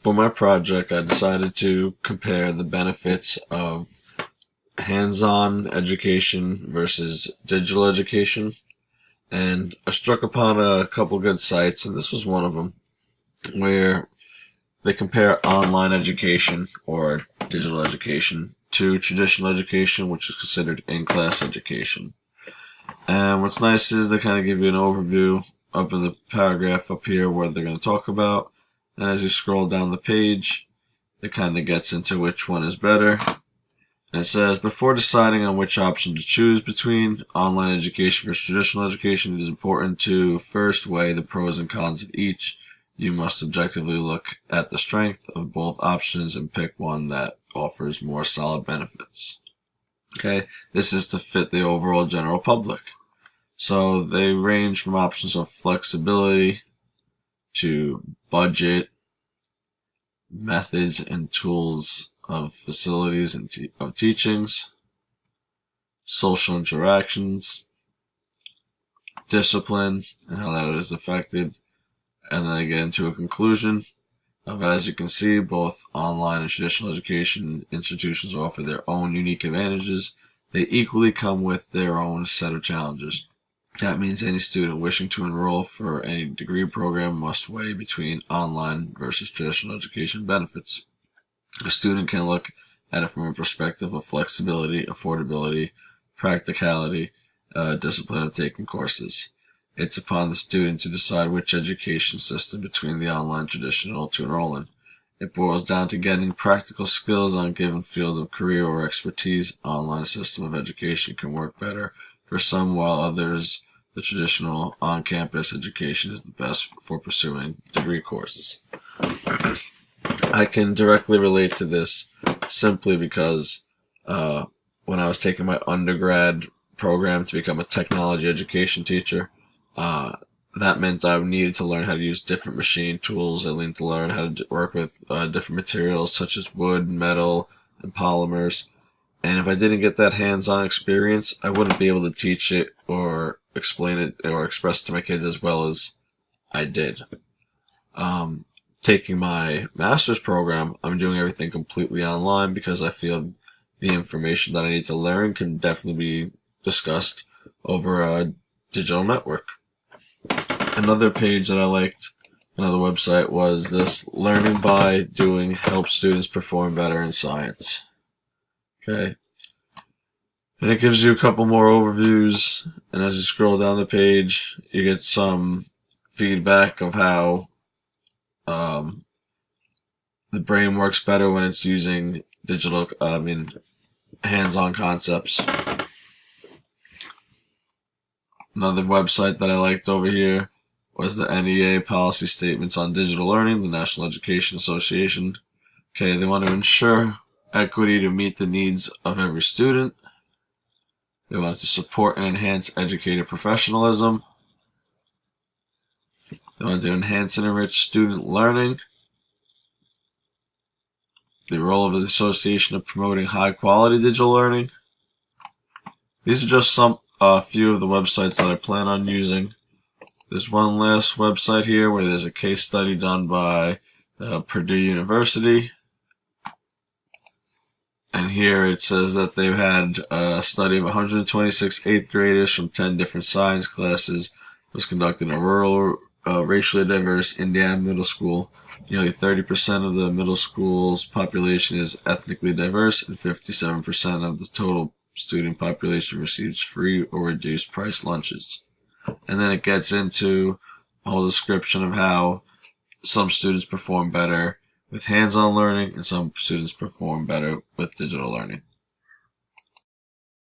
For my project, I decided to compare the benefits of hands-on education versus digital education. And I struck upon a couple good sites, and this was one of them, where they compare online education or digital education to traditional education, which is considered in-class education. And what's nice is they kind of give you an overview up in the paragraph up here where they're going to talk about. And as you scroll down the page, it kind of gets into which one is better. And it says, before deciding on which option to choose between online education versus traditional education, it is important to first weigh the pros and cons of each. You must objectively look at the strength of both options and pick one that offers more solid benefits. Okay, this is to fit the overall general public. So they range from options of flexibility to budget, methods and tools of facilities and of teachings, social interactions, discipline and how that is affected, and then they get into a conclusion of, as you can see, both online and traditional education institutions offer their own unique advantages. They equally come with their own set of challenges. That means any student wishing to enroll for any degree program must weigh between online versus traditional education benefits. A student can look at it from a perspective of flexibility, affordability, practicality, discipline of taking courses. It's upon the student to decide which education system between the online and traditional to enroll in. It boils down to getting practical skills on a given field of career or expertise. Online system of education can work better for some, while others, the traditional on-campus education is the best for pursuing degree courses. I can directly relate to this simply because when I was taking my undergrad program to become a technology education teacher, that meant I needed to learn how to use different machine tools. I needed to learn how to work with different materials such as wood, metal, and polymers. And if I didn't get that hands-on experience, I wouldn't be able to teach it or explain it or express it to my kids as well as I did. Taking my master's program, I'm doing everything completely online because I feel the information that I need to learn can definitely be discussed over a digital network. Another page that I liked, another website, was this: learning by doing helps students perform better in science. Okay. And it gives you a couple more overviews, and as you scroll down the page, you get some feedback of how the brain works better when it's using hands-on concepts. Another website that I liked over here was the NEA Policy Statements on Digital Learning, the National Education Association. Okay, they want to ensure equity to meet the needs of every student. They want to support and enhance educator professionalism. They want to enhance and enrich student learning. The role of the association of promoting high-quality digital learning. These are just a few of the websites that I plan on using. There's one last website here where there's a case study done by Purdue University. And here it says that they've had a study of 126 8th graders from 10 different science classes. It was conducted in a rural, racially diverse Indiana middle school. Nearly 30% of the middle school's population is ethnically diverse, and 57% of the total student population receives free or reduced price lunches. And then it gets into a whole description of how some students perform better with hands-on learning and some students perform better with digital learning.